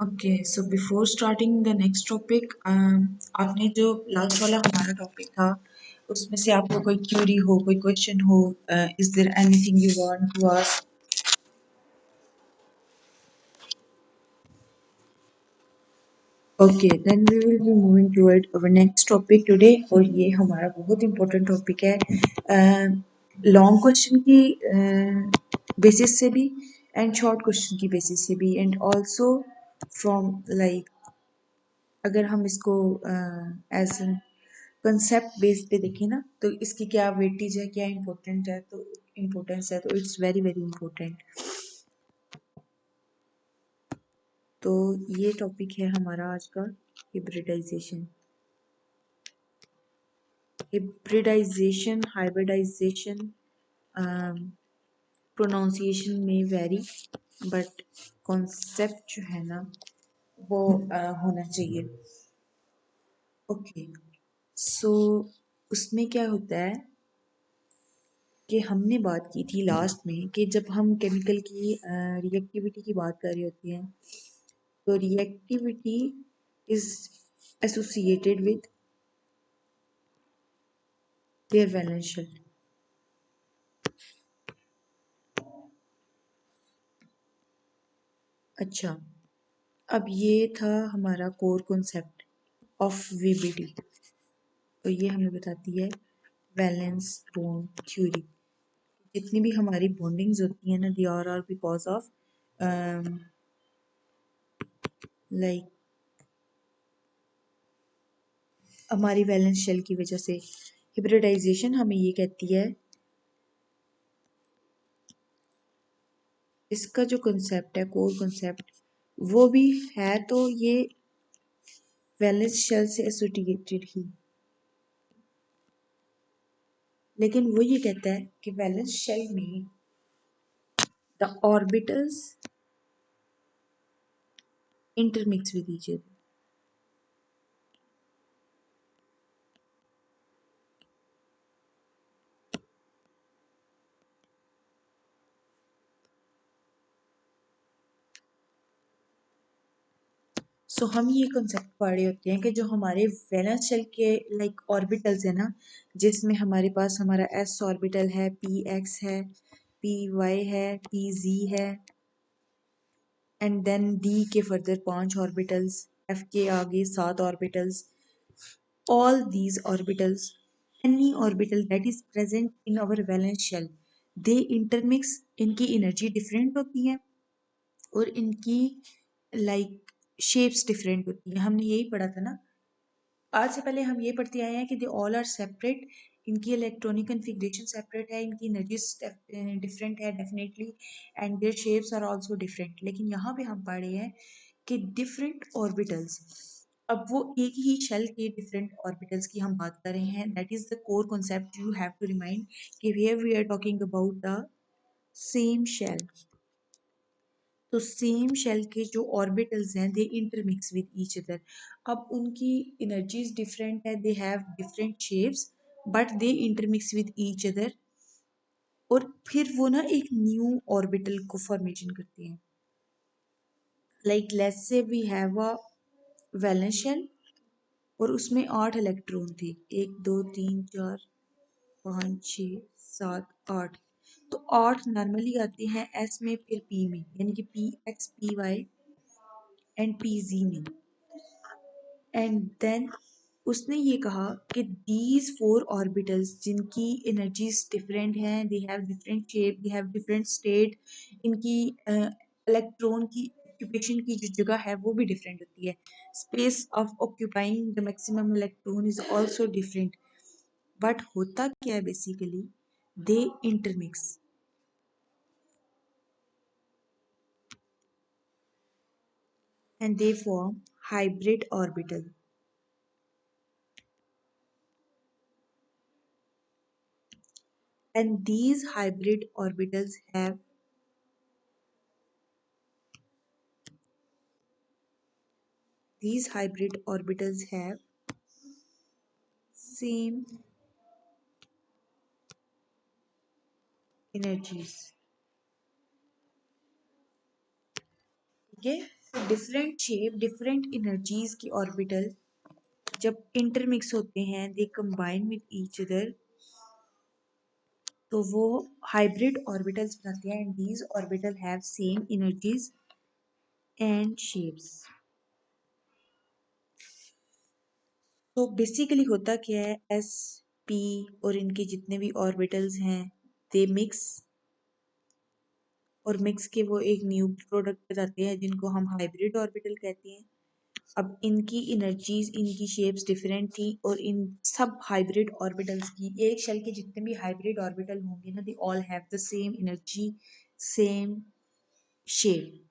Okay so before starting the next topic आपने जो last वाला हमारा टॉपिक था उसमें से आपको कोई क्यूरी हो कोई क्वेश्चन हो is there anything you want to ask okay then we will be moving toward our next topic today और ये हमारा बहुत इंपॉर्टेंट टॉपिक है लॉन्ग क्वेश्चन की बेसिस से भी एंड शॉर्ट क्वेश्चन की बेसिस से भी एंड आल्सो फ्रॉम लाइक अगर हम इसको एज एन कंसेप्ट बेस पे देखें ना तो इसकी क्या वेटेज है क्या इम्पोर्टेंट है तो इम्पोर्टेंस है तो इट्स वेरी वेरी इम्पोर्टेंट तो ये टॉपिक है हमारा आज का हिब्रिडाइजेशन हाइब्रिडाइजेशन प्रोनाउंसिएशन में वेरी बट कॉन्सेप्ट जो है ना वो होना चाहिए ओके सो उसमें क्या होता है कि हमने बात की थी लास्ट में कि जब हम केमिकल की रिएक्टिविटी की बात कर रहे होते हैं तो reactivity is associated with their valence shell अच्छा अब ये था हमारा कोर कॉन्सेप्ट ऑफ वीबीडी तो ये हमें बताती है वैलेंस बॉन्ड थ्योरी जितनी भी हमारी बॉन्डिंग्स होती हैं ना they are because of like हमारी वैलेंस शेल की वजह से हिब्रिडाइजेशन हमें ये कहती है इसका जो कंसेप्ट है कोर कंसेप्ट वो भी है तो ये वैलेंस शेल से एसोसिएटेड ही लेकिन वो ये कहता है कि वैलेंस शेल में the orbitals intermix with each other so हम ये कंसेप्ट पढ़ रहे होते हैं कि जो हमारे वैलेंस शेल के लाइक ऑर्बिटल्स है ना जिसमें हमारे पास हमारा एस ऑर्बिटल है पी एक्स है पी वाई है पी जी है एंड देन डी के फर्दर 5 ऑर्बिटल्स एफ के आगे 7 orbitals all these orbitals any orbital that is present in our valence shell they intermix इनकी एनर्जी डिफरेंट होती है और इनकी लाइक शेप्स डिफरेंट होती हैं हमने यही पढ़ा था ना आज से पहले हम ये पढ़ते आए हैं कि दे ऑल आर सेपरेट इनकी इलेक्ट्रॉनिक कन्फिग्रेशन सेपरेट है इनकी एनर्जीज डिफरेंट है definitely and their shapes are also different लेकिन यहाँ पे हम पढ़ रहे हैं कि डिफरेंट ऑर्बिटल्स अब वो एक ही शेल के डिफरेंट ऑर्बिटल्स की हम बात कर रहे हैं that is the core concept you have to remind कि here we are talking about the same shell तो सेम शेल के जो ऑर्बिटल्स हैं they intermix with each other अब उनकी एनर्जीज डिफरेंट है they have different shapes but they intermix with each other और फिर वो ना एक न्यू ऑर्बिटल को फॉर्मेशन करते हैं like let's say we have a valence shell और उसमें 8 इलेक्ट्रॉन थे 1 2 3 4 5 6 7 8 तो 8 नॉर्मली आते हैं एस में फिर पी में यानी कि p x p y and p z में एंड देन उसने ये कहा कि दीज 4 ऑर्बिटल्स जिनकी एनर्जीज डिफरेंट हैं they have different shape they have different state इनकी इलेक्ट्रॉन की ऑक्यूपेशन की जो जगह है वो भी डिफरेंट होती है space of occupying the maximum electron is also different but होता क्या है basically they intermix and they form hybrid orbital and these hybrid orbitals have same energies ठीक है डिफरेंट शेप डिफरेंट एनर्जीज की ऑर्बिटल जब intermix होते हैं, they combine with each other, तो वो हाइब्रिड ऑर्बिटल्स बनाते हैं, and these orbital have same energies and shapes. तो बेसिकली होता क्या है, एस पी और इनके जितने भी ऑर्बिटल्स हैं, दे मिक्स, और मिक्स के वो एक न्यू प्रोडक्ट बताते हैं जिनको हम हाइब्रिड ऑर्बिटल कहते हैं। अब इनकी एनर्जीज इनकी शेप्स डिफरेंट थी, और इन सब हाइब्रिड ऑर्बिटल्स की, एक शेल के जितने भी हाइब्रिड ऑर्बिटल होंगे ना, they all have the same energy, same shape,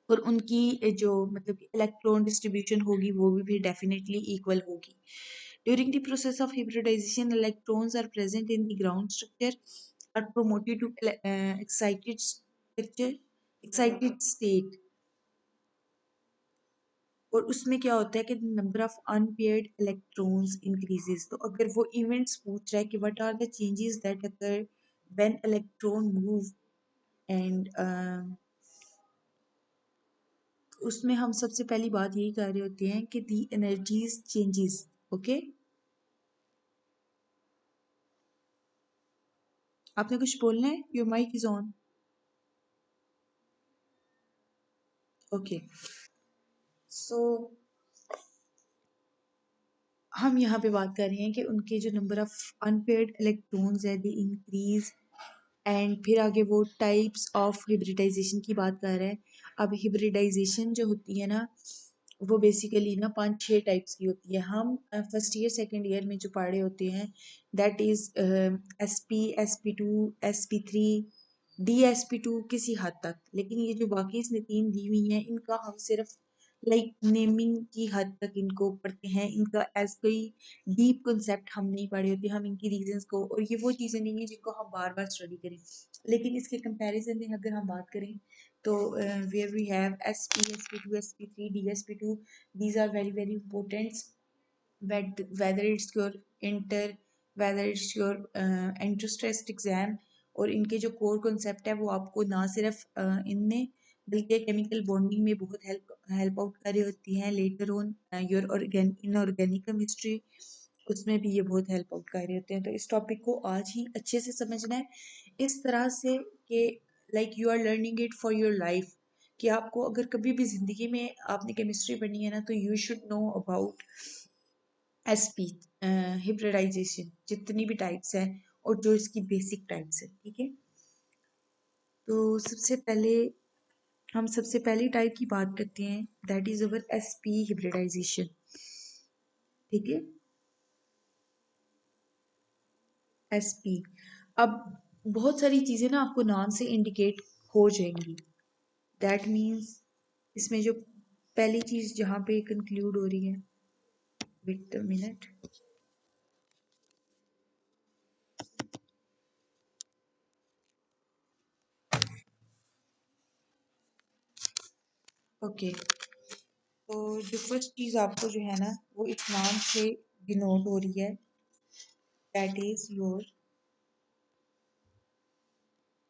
और उनकी जो मतलब इलेक्ट्रॉन डिस्ट्रीब्यूशन होगी वो भी फिर डेफिनेटली इक्वल होगी। During the process of hybridization, electrons are present in the ground structure, are promoted to excited structure, excited state, और उसमें क्या होता है कि number of unpaired electrons increases. तो अगर वो इवेंट्स पूछ रहा है कि what are the changes that occur when electron move, and उसमें हम सबसे पहली बात यही कर रहे होते हैं कि दी एनर्जीज चेंजेस। ओके, आपने कुछ बोलना है? Your mic is on. Okay, so हम यहाँ पे बात कर रहे हैं कि उनके जो नंबर ऑफ अनपेयर्ड इलेक्ट्रॉन्स है, दे इंक्रीज, एंड फिर आगे वो टाइप्स ऑफ हिब्रिडाइजेशन की बात कर रहे हैं। अब हिब्रिडाइजेशन जो होती है ना, वो बेसिकली ना 5-6 टाइप्स की होती है। हम फर्स्ट ईयर सेकंड ईयर में जो पढ़े होते हैं, that is SP, SP2, SP3, DSP2 किसी हद तक, लेकिन ये जो बाकी इसने 3 दी हुई हैं, इनका हम सिर्फ लाइक नेमिंग की हद तक इनको पढ़ते हैं, इनका एज कोई डीप कंसेप्ट हम नहीं पढ़े होते, हम इनकी रीजंस को, और ये वो चीज़ें नहीं है जिनको हम बार बार स्टडी करें। लेकिन इसके कंपैरिजन में अगर हम बात करें, तो where we have SP, SP2, SP3, DSP2, these are very very important, whether it's your inter, whether it's your entrust exam, और इनके जो कोर कॉन्सेप्ट है वो आपको ना सिर्फ इनमें बल्कि केमिकल बॉन्डिंग में बहुत हेल्प हेल्प आउट कर रही होती हैं। Later on your inorganic chemistry, उसमें भी ये बहुत हेल्प आउट कर रहे होते हैं। तो इस टॉपिक को आज ही अच्छे से समझना है, इस तरह से कि like you are learning it for your life, कि आपको अगर कभी भी ज़िंदगी में आपने केमिस्ट्री पढ़नी है ना, तो you should know about SP, hybridisation, जितनी भी टाइप्स हैं और जो इसकी बेसिक टाइप्स है। ठीक है, तो सबसे पहले हम सबसे पहली टाइप की बात करते हैं, that is our SP hybridisation. ठीक है, एसपी। अब बहुत सारी चीज़ें ना आपको नाम से इंडिकेट हो जाएंगी, दैट मीन्स इसमें जो पहली चीज़ जहाँ पे कंक्लूड हो रही है, वेट अ मिनट, ओके, तो जो फर्स्ट चीज़ आपको जो है ना वो इस नाम से डिनोट हो रही है, that is your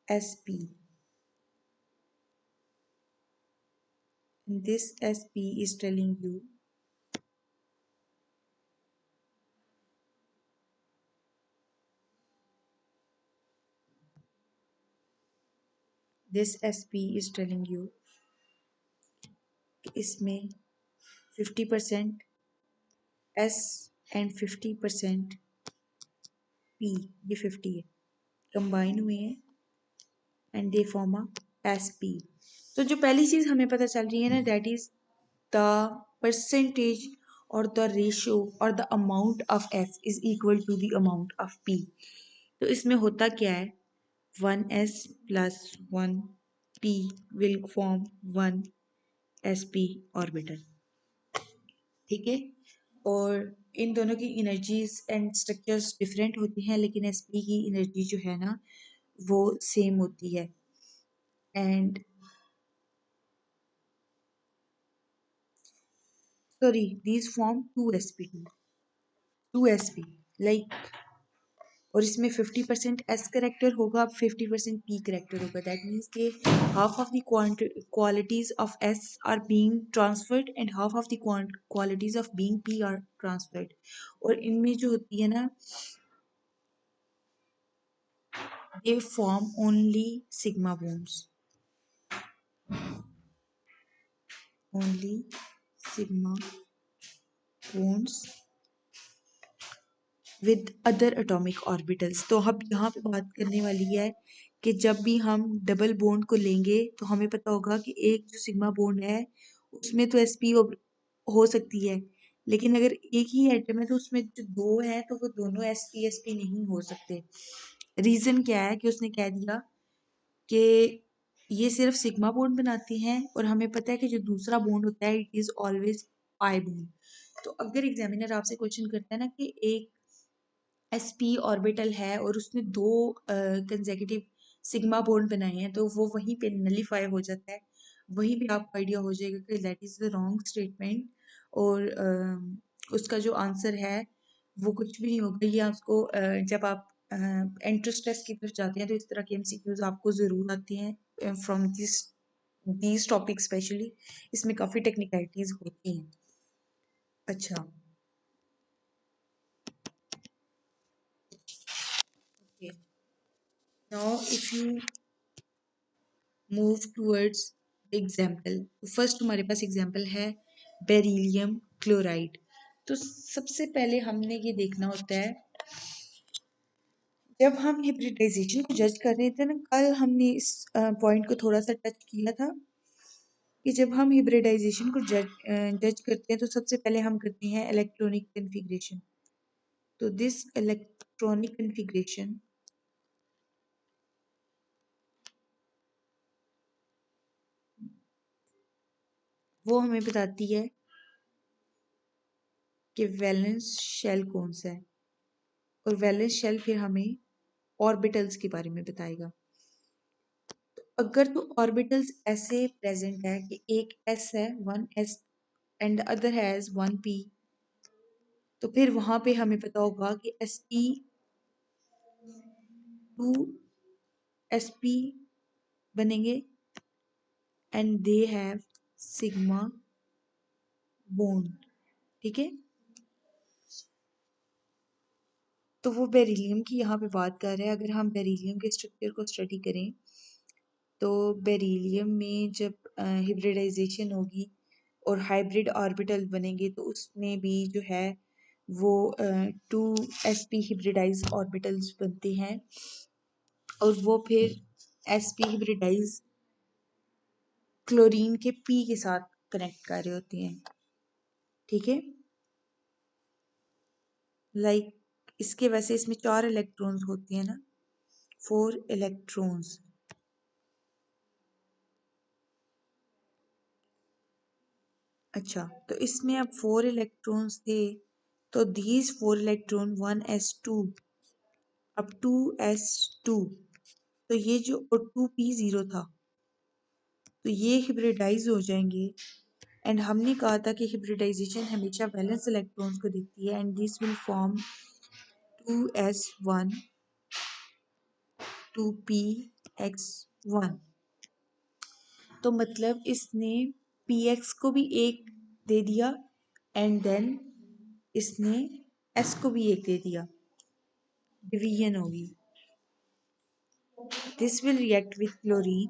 SP. And this SP is telling you, this SP is telling you कि इसमें 50% S एंड 50% P, ये 50 है, कंबाइन हुए हैं and they form a SP। तो जो पहली चीज़ हमें पता चल रही है ना, दैट इज द परसेंटेज और द रेशो और the amount of S is equal to the amount of P। तो इसमें होता क्या है, 1S plus 1P will form 1SP orbital. ठीक है, और इन दोनों की एनर्जीज एंड स्ट्रक्चर्स डिफरेंट होती हैं, लेकिन SP की एनर्जी जो है ना वो सेम होती है। And sorry, these form 2sp2, 2sp, like और इसमें 50% एस करेक्टर होगा, 50% पी करेक्टर होगा। दैट मीन्स के half of the qualities of S R being transferred and half of the qualities of being P R transferred. और इनमें जो होती है ना, they form only sigma bonds, only sigma bonds with other atomic orbitals. तो हम यहाँ पे बात करने वाली है कि जब भी हम डबल बॉन्ड को लेंगे तो हमें पता होगा कि एक जो सिग्मा बॉन्ड है उसमें तो sp हो सकती है, लेकिन अगर एक ही एटम है तो उसमें जो दो है तो वो दोनों sp नहीं हो सकते। रीजन क्या है कि उसने कह दिया कि ये सिर्फ सिग्मा बॉन्ड बनाते हैं और हमें पता है कि जो दूसरा बॉन्ड होता है it is always pi bond. तो अगर एग्जामिनर आपसे क्वेश्चन करता है ना कि एक sp ऑर्बिटल है और उसने दो कंसेक्यूटिव सिग्मा बॉन्ड बनाए हैं तो वो वहीं पे नलीफाई हो जाता है। वहीं पे आपको आइडिया हो जाएगा कि that is the wrong statement और उसका जो आंसर है वो कुछ भी नहीं होगा। ये आपको जब आप एंट्रेंस टेस्ट की तरफ जाते हैं तो इस तरह के एमसीक्यूज आपको ज़रूर आते हैं फ्रॉम दिस टॉपिक स्पेशली। इसमें काफ़ी टेक्निकलिटीज होती हैं। अच्छा, okay, now if you move towards example, first हमारे पास एग्जाम्पल है बेरिलियम क्लोराइड। तो सबसे पहले हमने ये देखना होता है, जब हम हिब्रिडाइजेशन को जज कर रहे थे ना, कल हमने इस पॉइंट को थोड़ा सा टच किया था कि जब हम हिब्रिडाइजेशन को जज करते हैं तो सबसे पहले हम करते हैं इलेक्ट्रॉनिक कन्फिग्रेशन। तो दिस इलेक्ट्रॉनिक कन्फिग्रेशन वो हमें बताती है कि वैलेंस शेल कौन सा है, और वैलेंस शेल फिर हमें ऑर्बिटल्स के बारे में बताएगा। अगर तो ऑर्बिटल्स ऐसे प्रेजेंट है कि एक s है, one s and other has one p, तो फिर वहां पे हमें पता होगा कि sp2 sp बनेंगे and they have sigma bond. ठीक है, तो वो बेरिलियम की यहाँ पे बात कर रहे हैं। अगर हम बेरिलियम के स्ट्रक्चर को स्टडी करें तो बेरिलियम में जब हिब्रिडाइजेशन होगी और हाइब्रिड ऑर्बिटल बनेंगे तो उसमें भी जो है वो 2sp हिब्रिडाइज ऑर्बिटल्स बनते हैं और वो फिर sp हिब्रिडाइज क्लोरीन के p के साथ कनेक्ट कर रहे होते हैं। ठीक है, लाइक इसके वैसे इसमें 4 इलेक्ट्रॉन्स होते हैं ना, 4 इलेक्ट्रॉन्स। अच्छा, तो इसमें अब 4 इलेक्ट्रॉन्स थे तो these 4 इलेक्ट्रॉन 1s2 अब 2s2, तो ये जो और 2p0 था तो ये हिब्रिडाइज हो जाएंगे। एंड हमने कहा था कि हिब्रिडाइजेशन हमेशा वैलेंस इलेक्ट्रॉन्स को देखती है and this will form 2s1 2px1। तो मतलब इसने px को भी एक दे दिया एंड देन इसने s को भी एक दे दिया, डिवीजन होगी। This will react with chlorine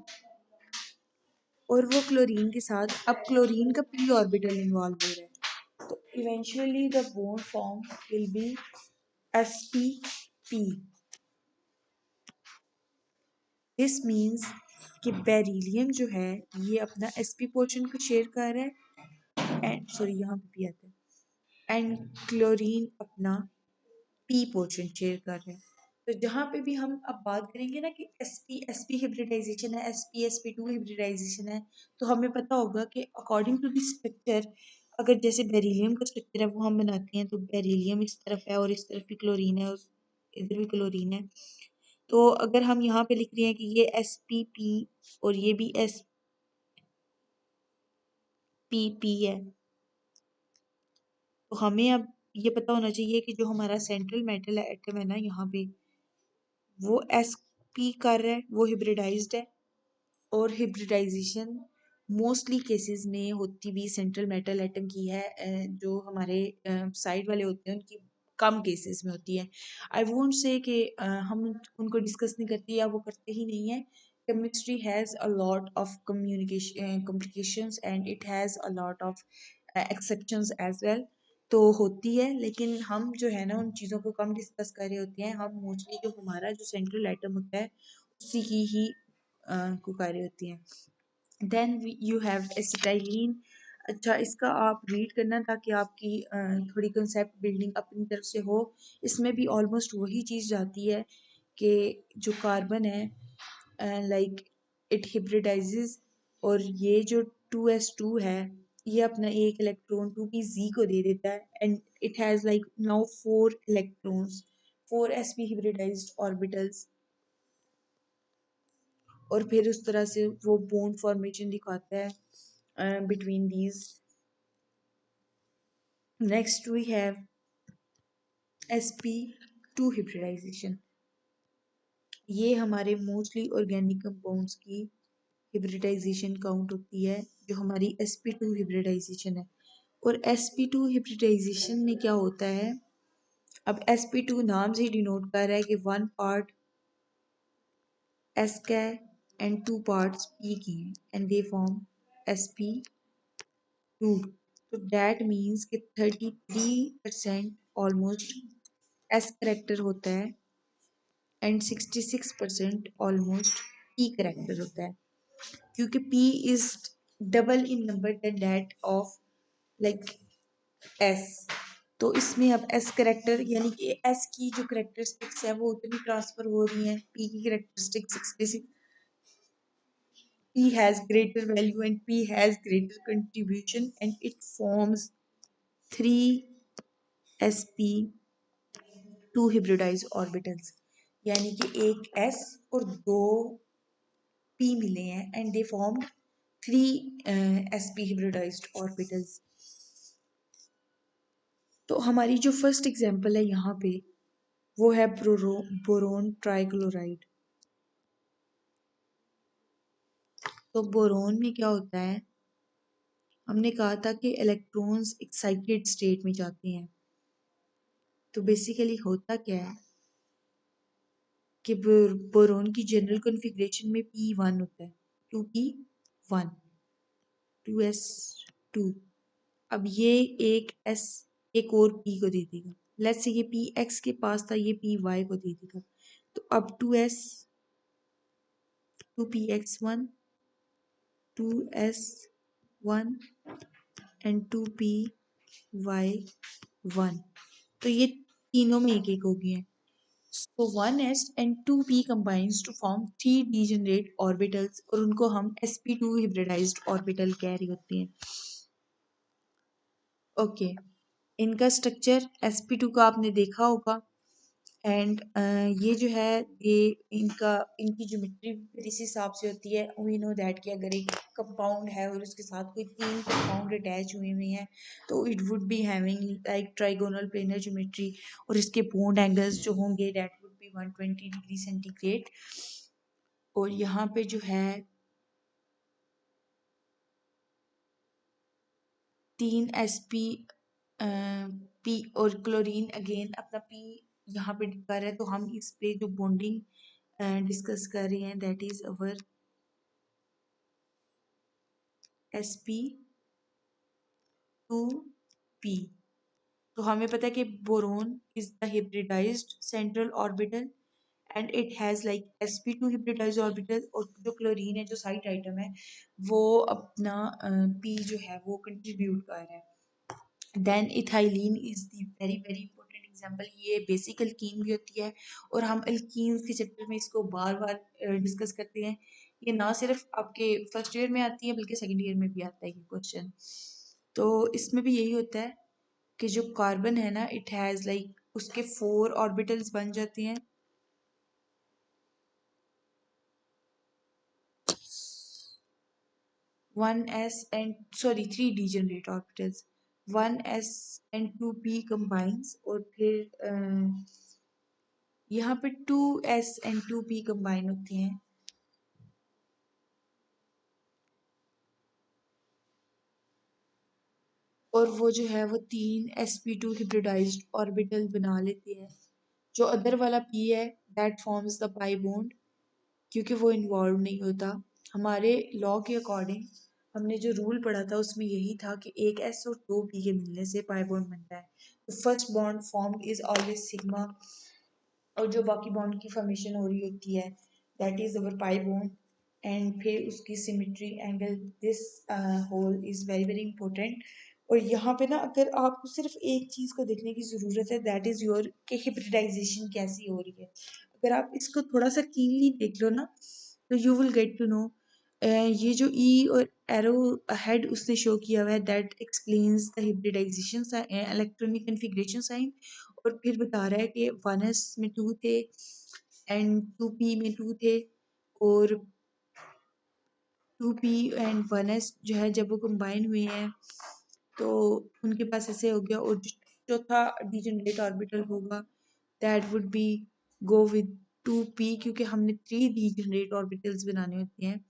और वो क्लोरीन के साथ अब क्लोरीन का p ऑर्बिटल इन्वॉल्व हो रहा है तो eventually the bond form will be sp-p। This means कि बेरिलियम जो है ये अपना sp पोर्शन को शेयर कर रहा है एंड सॉरी यहाँ पे p आता है एंड क्लोरीन अपना p पोर्शन शेयर कर रहे हैं। तो जहाँ पे भी हम अब बात करेंगे ना कि sp हिब्रिडाइजेशन है, sp हिब्रिडाइजेशन है, तो हमें पता होगा कि अकॉर्डिंग टू द स्ट्रक्चर, अगर जैसे बेरिलियम का स्ट्रक्चर है वो हम बनाते हैं तो बेरिलियम इस तरफ है और इस तरफ भी क्लोरीन है, इधर भी क्लोरीन है। तो अगर हम यहाँ पे लिख रहे हैं कि ये spp और ये भी spp है, तो हमें अब ये पता होना चाहिए कि जो हमारा सेंट्रल मेटल एटम है ना यहाँ पे वो sp कर रहा है, वो हिब्रिडाइज्ड है। और हिब्रिडाइजेशन मोस्टली केसेस में होती भी सेंट्रल मेटल एटम की है। जो हमारे साइड वाले होते हैं उनकी कम केसेस में होती है। आई वोंट से कि हम उनको डिस्कस नहीं करते या वो करते ही नहीं है। Chemistry has a lot of communication complications and it has a lot of exceptions as well. तो होती है, लेकिन हम जो है ना उन चीज़ों को कम डिस्कस कर रहे होते हैं। हम मोस्टली जो हमारा जो सेंट्रल एटम होता है उसी की ही को कार्य होती हैं। Then you have acetylene. अच्छा, इसका आप रीड करना ताकि आपकी थोड़ी कंसेप्ट बिल्डिंग अपनी तरफ से हो। इसमें भी ऑलमोस्ट वही चीज़ जाती है कि जो कार्बन है लाइक इट हिब्रिडाइजेस, और ये जो 2s2 है ये अपना एक इलेक्ट्रॉन 2p को दे देता है and it has like now 4 electrons, 4sp hybridized orbitals। और फिर उस तरह से वो बॉन्ड फॉर्मेशन दिखाता है between these. Next we have sp2 hybridization। ये हमारे मोस्टली ऑर्गेनिक कंपाउंड्स की हिब्रिडाइजेशन काउंट होती है, जो हमारी sp2 हिब्रिडाइजेशन है। और sp2 हिब्रिडाइजेशन में क्या होता है, अब sp2 नाम से ही डिनोट कर रहा है कि 1 पार्ट s का है एंड 2 पार्ट्स p की हैं एंड दे फॉर्म sp2। तो दैट मीन्स कि 33% ऑलमोस्ट एस करेक्टर होता है एंड 66% ऑलमोस्ट पी करेक्टर होता है, क्योंकि p is double in number than that of like s. तो इसमें अब एस करेक्टर यानी कि एस की जो करेक्टरिस्टिक्स है वो उतनी ट्रांसफर हो रही है। पी की characteristic 66, P has greater value and P has greater contribution and it forms 3sp2 hybridized orbitals, यानी कि एक s और 2p मिले हैं and they form 3sp hybridized orbitals। तो हमारी जो फर्स्ट एग्जांपल है यहाँ पे वो है बोरोन ट्राइक्लोराइड। तो बोरोन में क्या होता है, हमने कहा था कि इलेक्ट्रॉन्स एक्साइटेड स्टेट में जाते हैं। तो बेसिकली होता क्या है कि बोरोन की जनरल कॉन्फ़िगरेशन में p1 होता है, 2p1 2s2। अब ये एक s एक और p को दे देगा। लेट्स से ये px के पास था, ये py को दे देगा। तो अब 2s 2px1 2s1 and 2py1। तो ये तीनों में एक एक हो गए हैं। So 1s and 2p combines to form 3 degenerate orbitals और उनको हम sp2 hybridized orbital कह रही होती हैं। ओके, इनका स्ट्रक्चर sp2 का आपने देखा होगा एंड ये जो है ये इनका इनकी ज्योमेट्री इस हिसाब से होती है। वी नो दैट कि अगर एक कंपाउंड है और उसके साथ कोई 3 कंपाउंड अटैच हुए हुए हैं तो it would be having like trigonal planar geometry, और इसके बॉन्ड एंगल्स जो होंगे that would be 120 degree centigrade. और यहाँ पे जो है 3sp पी और क्लोरीन अगेन अपना पी यहाँ पे कर रहा है, तो हम इस पे जो बॉन्डिंग डिस्कस कर रहे हैं दैट इज अवर sp2p। तो हमें पता है कि boron is the hybridized central orbital and it has like sp2 hybridized orbital, और जो क्लोरीन है जो साइड आइटम है वो अपना p जो है वो कंट्रीब्यूट कर रहा है। Then ethylene is the very very important example. ये बेसिक अल्कीन भी होती है और हम अल्कीन्स के चैप्टर में इसको बार बार डिस्कस करते हैं। ये ना सिर्फ आपके फर्स्ट ईयर में आती है बल्कि सेकंड ईयर में भी आता है ये क्वेश्चन। तो इसमें भी यही होता है कि जो कार्बन है ना इट हैज़ लाइक उसके 4 ऑर्बिटल्स बन जाते हैं। One S and sorry 3 degenerate orbitals, 1s and 2p combines और फिर यहाँ पे 2s एंड 2p कंबाइन होती हैं, और वो जो है वो 3 sp2 हिब्रिडाइज्ड ऑर्बिटल बना लेती है। जो अदर वाला p है that forms the pi bond, क्योंकि वो इन्वॉल्व नहीं होता। हमारे लॉ के अकॉर्डिंग हमने जो रूल पढ़ा था उसमें यही था कि एक s और 2p के मिलने से पाई बॉन्ड बनता है। तो first bond form is always sigma, और जो बाकी बॉन्ड की फॉर्मेशन हो रही होती है that is our pi bond, and फिर उसकी symmetry angle, this whole is very very important. और यहाँ पे ना अगर आपको सिर्फ एक चीज़ को देखने की ज़रूरत है दैट इज़ योर कि हिब्रिडाइजेशन कैसी हो रही है। अगर आप इसको थोड़ा सा कीनली देख लो ना तो you will get to know. ये जो ई और एरो हेड उसने शो किया हुआ है that explains the hybridization electronic configuration sign, और फिर बता रहा है कि 1s में 2 थे एंड 2p में 2 थे, और 2p एंड 1s जो है जब वो कंबाइन हुए हैं तो उनके पास ऐसे हो गया। और जो चौथा डिजेनरेट ऑर्बिटल होगा that would be go with 2p, क्योंकि हमने 3 डिजेनरेट ऑर्बिटल्स बनाने होते हैं।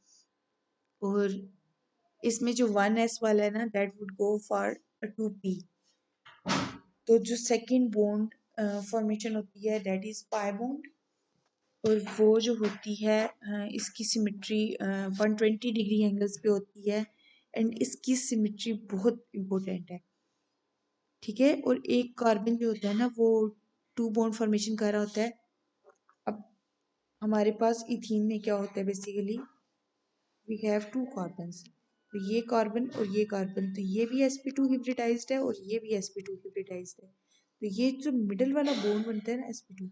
और इसमें जो 1s वाला है ना that would go for 2p। तो जो सेकंड बॉन्ड फॉर्मेशन होती है दैट इज पाई बॉन्ड, और वो जो होती है इसकी सिमेट्री 120 डिग्री एंगल्स पे होती है, एंड इसकी सिमेट्री बहुत इम्पोर्टेंट है। ठीक है, और एक कार्बन जो होता है ना वो 2 बॉन्ड फॉर्मेशन कर रहा होता है। अब हमारे पास इथीन में क्या होता है बेसिकली, वी हैव 2 कार्बन्स, तो ये कार्बन और ये कार्बन, तो ये भी sp2 हिब्रिडाइज्ड है और ये भी sp2 हिब्रिडाइज्ड है। तो ये जो मिडल वाला बॉन्ड बनता है ना sp2,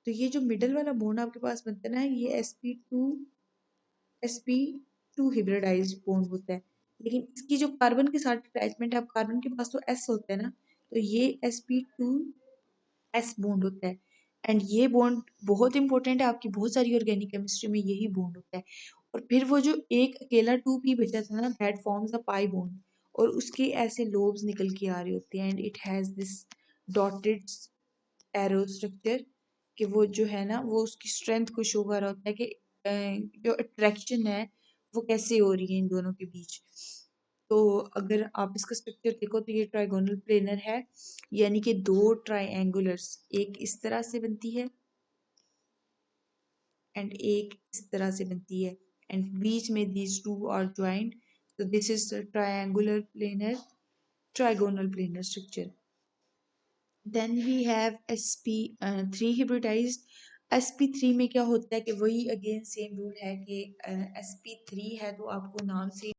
तो ये जो मिडल वाला बॉन्ड आपके पास बनता है ना ये sp2 हिब्रिडाइज्ड बॉन्ड होता है। लेकिन इसकी जो कार्बन के साथ अटैचमेंट है, अब कार्बन के पास तो s होता है ना, तो ये sp2s बॉन्ड होता है। एंड ये बॉन्ड बहुत इंपॉर्टेंट है, आपकी बहुत सारी ऑर्गेनिक केमिस्ट्री में यही बॉन्ड होता है। और फिर वो जो एक अकेला 2p बचा था ना that forms a pi bond, और उसके ऐसे लोब्स निकल के आ रहे होते हैं, and it has this dotted arrow structure, कि वो जो है ना वो उसकी स्ट्रेंथ को शो कर रहा होता है कि जो अट्रैक्शन है वो कैसे हो रही है इन दोनों के बीच। तो अगर आप इसका स्ट्रक्चर देखो तो ये ट्राइगोनल प्लेनर है, यानी कि दो ट्राइएंगुलर्स, एक इस तरह से बनती है एंड एक इस तरह से बनती है, एंड बीच में these two are joined, so this is the triangular planar trigonal planar structure. Then we have sp3 hybridized। sp3 में क्या होता है कि वही अगेन सेम रूल है कि sp3 है तो आपको नाम से